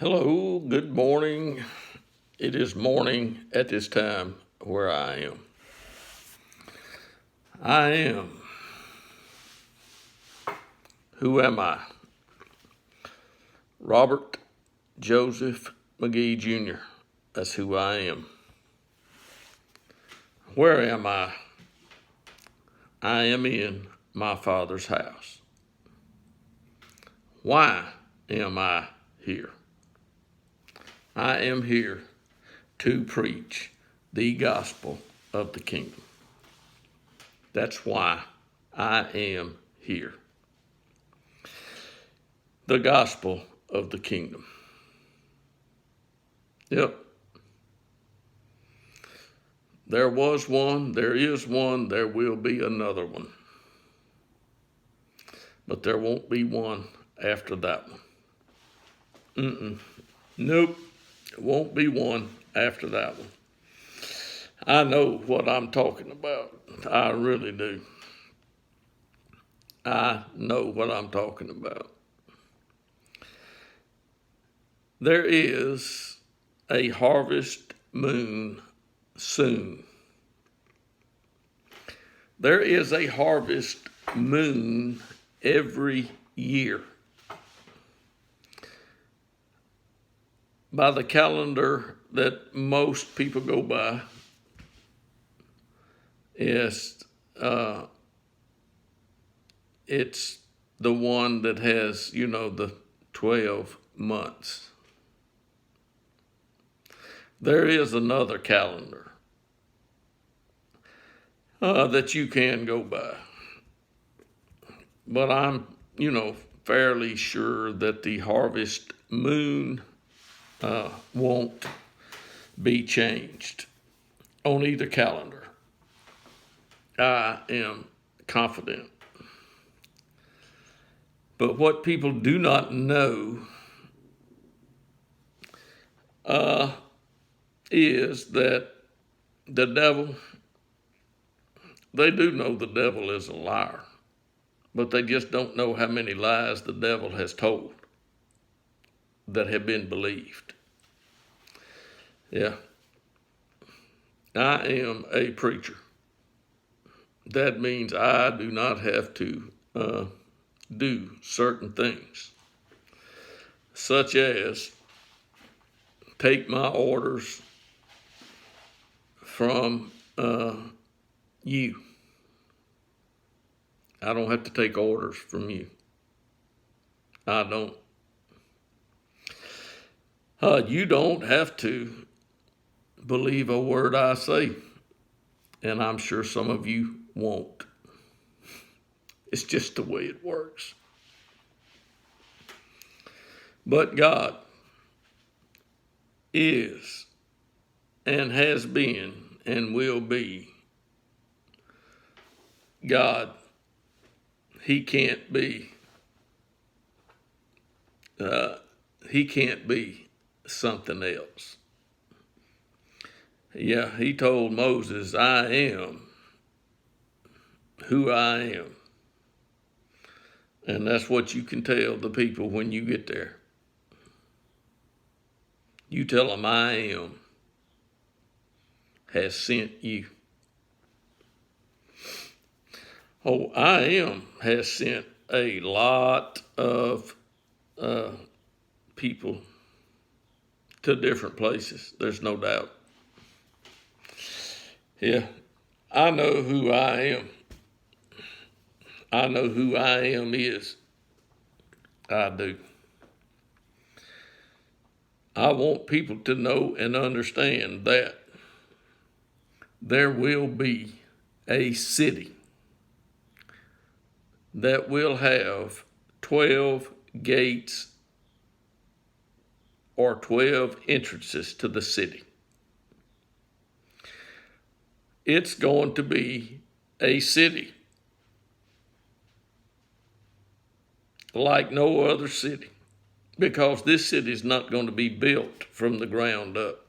Hello, good morning. It is morning at this time where I am. I am. Who am I? Robert Joseph McGee Jr. That's who I am. Where am I? I am in my Father's house. Why am I here? I am here to preach the gospel of the kingdom. That's why I am here. The gospel of the kingdom. Yep. There was one, there is one, there will be another one. But there won't be one after that one. Nope, it won't be one after that one. I know what I'm talking about. I really do. I know what I'm talking about. There is a harvest moon soon. There is a harvest moon every year. By the calendar that most people go by, it's the one that has, the 12 months. There is another calendar that you can go by. But I'm, fairly sure that the harvest moon won't be changed on either calendar. I am confident. But what people do not know is that the devil, they do know the devil is a liar, but they just don't know how many lies the devil has told that have been believed. Yeah. I am a preacher. That means I do not have to do certain things, such as take my orders from you. I don't have to take orders from you. I don't. You don't have to believe a word I say, and I'm sure some of you won't. It's just the way it works. But God is and has been and will be God. He can't be something else. Yeah, he told Moses, I am who I am. And that's what you can tell the people when you get there. You tell them I am has sent you. Oh, I am has sent a lot of people to different places. There's no doubt. Yeah, I know who I am. I know who I am is. I do. I want people to know and understand that there will be a city that will have 12 gates or 12 entrances to the city. It's going to be a city like no other city, because this city is not going to be built from the ground up.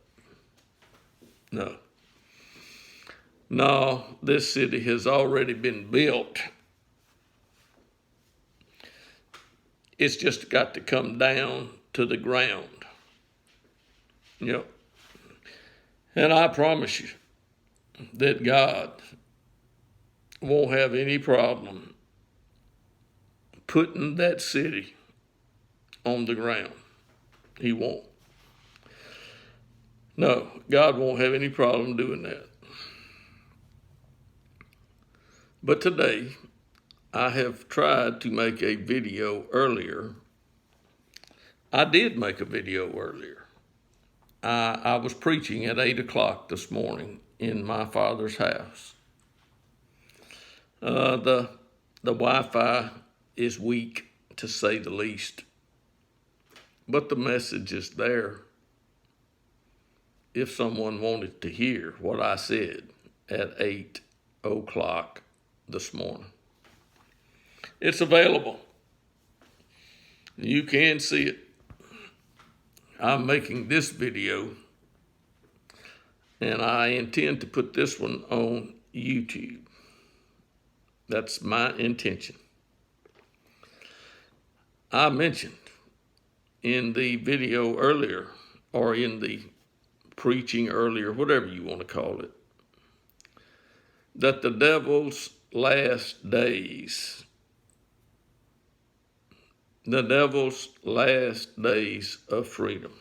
No, this city has already been built. It's just got to come down to the ground. Yep. And I promise you that God won't have any problem putting that city on the ground. He won't. No, God won't have any problem doing that. But today, I have tried to make a video earlier. I did make a video earlier. I was preaching at 8 o'clock this morning in my father's house. The Wi-Fi is weak, to say the least, but the message is there if someone wanted to hear what I said at 8 o'clock this morning. It's available. You can see it. I'm making this video, and I intend to put this one on YouTube. That's my intention. I mentioned in the video earlier, or in the preaching earlier, whatever you want to call it, that the devil's last days of freedom.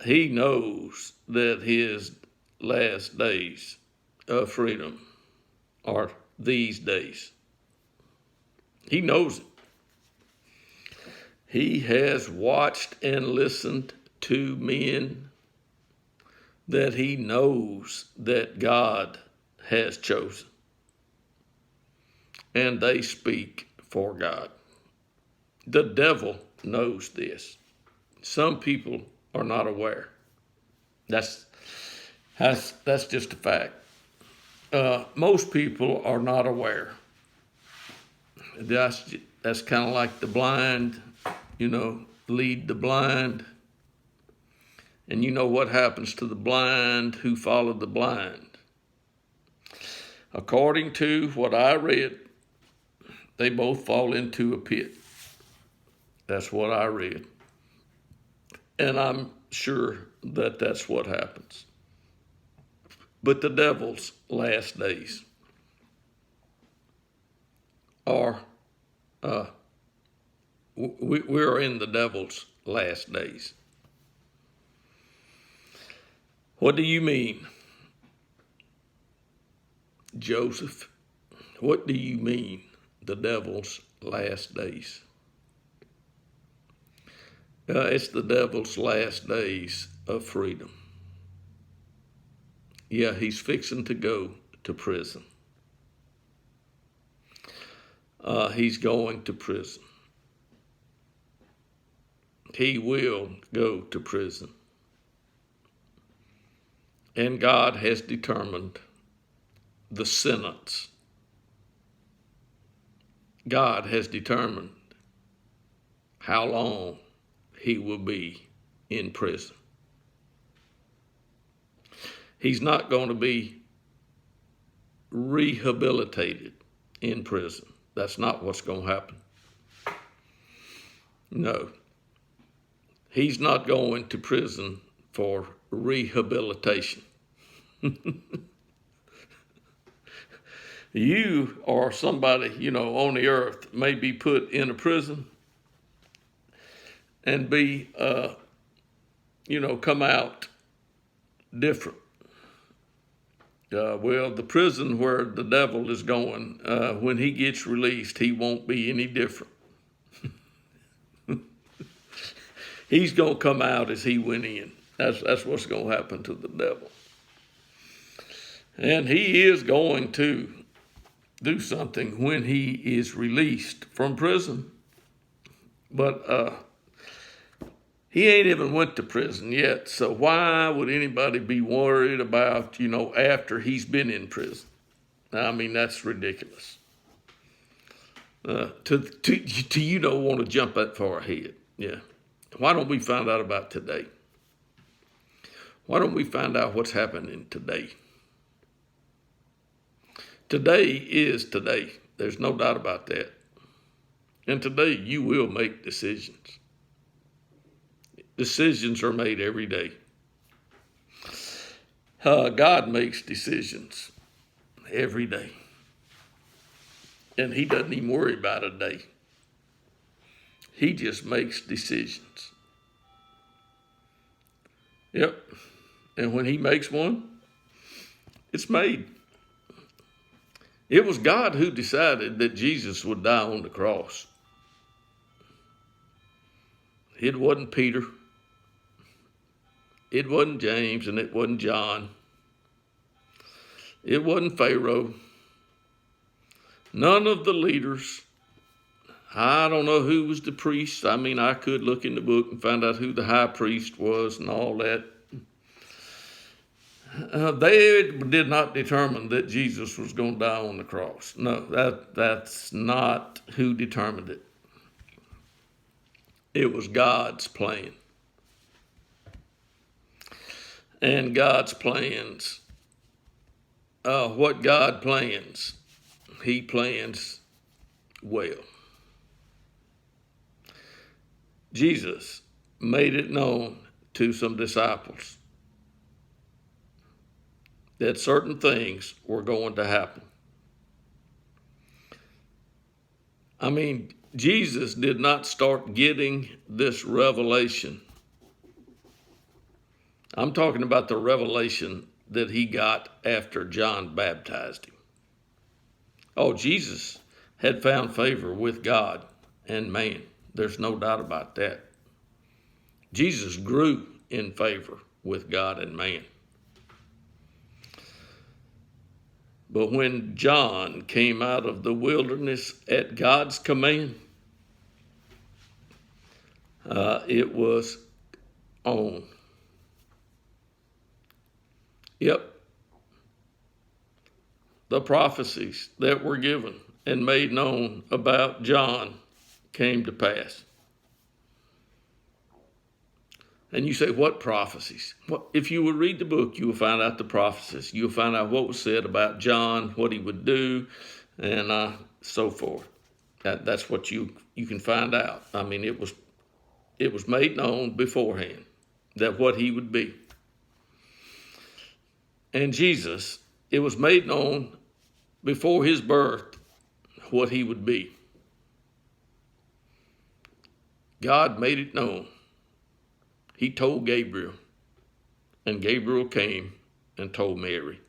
He knows that his last days of freedom are these days. He knows it. He has watched and listened to men that he knows that God has chosen, and they speak for God. The devil knows this. Some people are not aware. That's just a fact. Most people are not aware. That's kind of like the blind, lead the blind. And you know what happens to the blind who follow the blind. According to what I read, they both fall into a pit. That's what I read. And I'm sure that that's what happens. But the devil's last days are, we're in the devil's last days. What do you mean, Joseph? What do you mean, the devil's last days? It's the devil's last days of freedom. Yeah, he's fixing to go to prison. He's going to prison. He will go to prison. And God has determined the sentence. God has determined how long he will be in prison. He's not going to be rehabilitated in prison. That's not what's going to happen. No. He's not going to prison for rehabilitation. You or somebody, on the earth may be put in a prison and be, come out different. Well, the prison where the devil is going, when he gets released, he won't be any different. He's going to come out as he went in. That's what's going to happen to the devil. And he is going to do something when he is released from prison. But he ain't even went to prison yet. So why would anybody be worried about, after he's been in prison? I mean, that's ridiculous. You don't want to jump that far ahead. Yeah. Why don't we find out about today? Why don't we find out what's happening today? Today is today. There's no doubt about that. And today you will make decisions. Decisions are made every day. God makes decisions every day. And he doesn't even worry about a day. He just makes decisions. Yep. And when he makes one, it's made. It was God who decided that Jesus would die on the cross. It wasn't Peter. It wasn't James, and it wasn't John. It wasn't Pharaoh. None of the leaders. I don't know who was the priest. I mean, I could look in the book and find out who the high priest was and all that. They did not determine that Jesus was going to die on the cross. No, that's not who determined it. It was God's plan. And God's plans, what God plans, he plans well. Jesus made it known to some disciples that certain things were going to happen. I mean, Jesus did not start getting this revelation. I'm talking about the revelation that he got after John baptized him. Oh, Jesus had found favor with God and man. There's no doubt about that. Jesus grew in favor with God and man. But when John came out of the wilderness at God's command, it was on. Yep. The prophecies that were given and made known about John came to pass. And you say, what prophecies? Well, if you would read the book, you will find out the prophecies. You'll find out what was said about John, what he would do, and so forth. That's what you can find out. I mean, it was made known beforehand that what he would be. And Jesus, it was made known before his birth what he would be. God made it known. He told Gabriel, and Gabriel came and told Mary.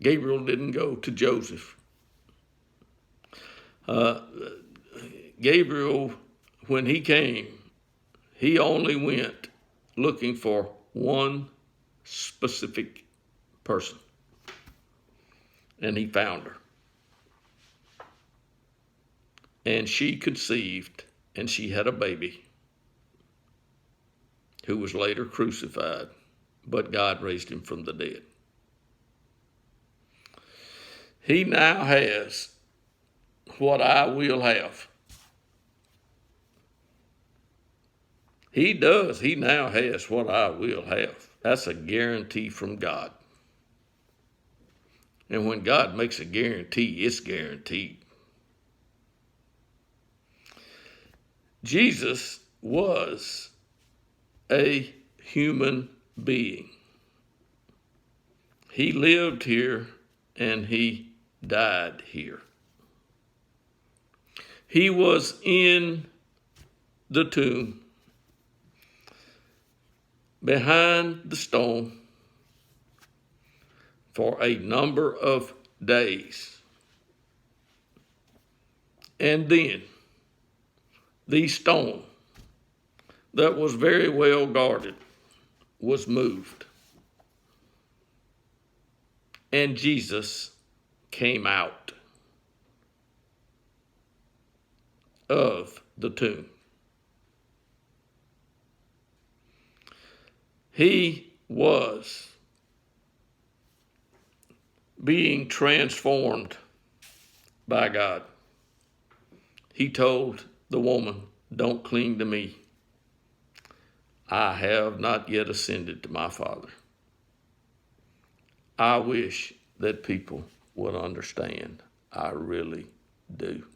Gabriel didn't go to Joseph. Gabriel, when he came, he only went looking for one specific person, and he found her. And she conceived, and she had a baby who was later crucified, but God raised him from the dead. He now has what I will have. He does. He now has what I will have. That's a guarantee from God. And when God makes a guarantee, it's guaranteed. Jesus was a human being. He lived here and he died here. He was in the tomb behind the stone for a number of days. And then the stone that was very well guarded was moved. And Jesus came out of the tomb. He was being transformed by God. He told the woman, "Don't cling to me. I have not yet ascended to my Father." I wish that people would understand. I really do.